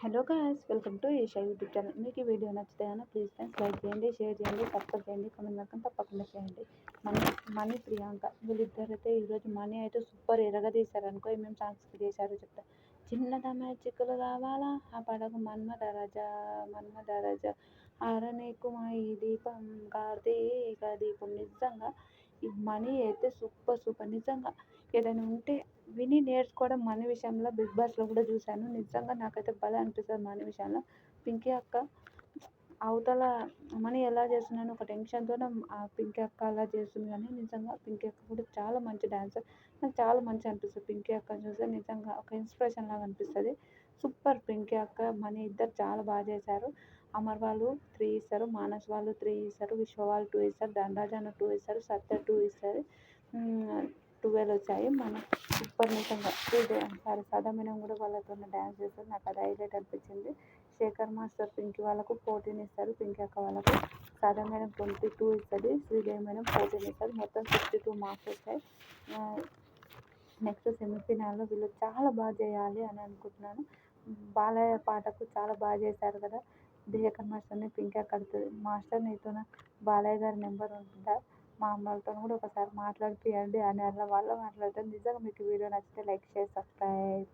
Hello guys, welcome to Esha YouTube channel. మీకు ఈ video నచ్చితే కనుక ప్లీజ్ ఫ్రెండ్స్ లైక్ చేయండి, షేర్ చేయండి, సబ్స్క్రైబ్ చేయండి, కామెంట్ మాత్రం తప్పకుండా చేయండి. మనీ ప్రియాంక వీళ్ళిద్దరైతే ఈరోజు మనీ అయితే సూపర్ ఎరగదీశారనుకో. ఏమేమి సాంగ్స్ చేశారో చెప్తా. చిన్నదమ్మాయి చిక్కులు కావాలా ఆ పడకు మన్మధరాజా ఆరనీకు మా ఈ దీపం కార్తీక దీపం. నిజంగా ఈ మనీ అయితే సూపర్ నిజంగా. ఏదైనా ఉంటే విని నేర్చుకోవడం మనీ విషయంలో బిగ్ బాస్లో కూడా చూశాను. నిజంగా నాకైతే భలే అనిపిస్తుంది మనీ విషయంలో. పింకీ అక్క అవతల మనీ ఎలా చేస్తున్నాను ఒక టెన్షన్తో ఆ పింకీ అక్క అలా చేస్తుంది, కానీ నిజంగా పింకీ అక్క కూడా చాలా మంచి డాన్సర్. నాకు చాలా మంచిగా అనిపిస్తుంది పింకీ అక్క చూస్తే. నిజంగా ఒక ఇన్స్పిరేషన్ లాగా అనిపిస్తుంది. సూపర్ పింకీ అక్క మనీ ఇద్దరు చాలా బాగా చేశారు. అమర్ వాళ్ళు 3 ఇస్తారు, మానస్ వాళ్ళు 3 ఇస్తారు, విశ్వ వాళ్ళు 2 ఇస్తారు, ధనరాజ్ అన్న 2 ఇస్తారు, సత్య 2 ఇస్తారు. 12 వచ్చాయి. మన సూపర్ నిజంగా సాదా మేడం కూడా వాళ్ళతో డ్యాన్స్ చేస్తారు. నాకు అది హైలైట్ అనిపించింది. శేఖర్ మాస్టర్ పింకీ వాళ్ళకు 14 ఇస్తారు, పింకీ అక్క వాళ్ళకు. సాదా మేడం 22 ఇస్తుంది, శ్రీదేవి మేడం 14 ఇస్తుంది. మొత్తం 62 మార్క్స్ వచ్చాయి. నెక్స్ట్ సెమీఫైనల్లో వీళ్ళు చాలా బాగా చేయాలి అని అనుకుంటున్నాను. బాలయ్య పాటకు చాలా బాగా చేశారు కదా. శేఖర్ మాస్టర్ని పింకీ అక్క అడుగుతుంది, మాస్టర్ నీతోన బాలయ్య గారి నెంబర్ ఉంటుందా, మా అమ్మలతో కూడా ఒకసారి మాట్లాడిపియండి అని అన్న వాళ్ళు మాట్లాడతారు. నిజంగా మీకు వీడియో నచ్చితే లైక్, షేర్, సబ్స్క్రైబ్.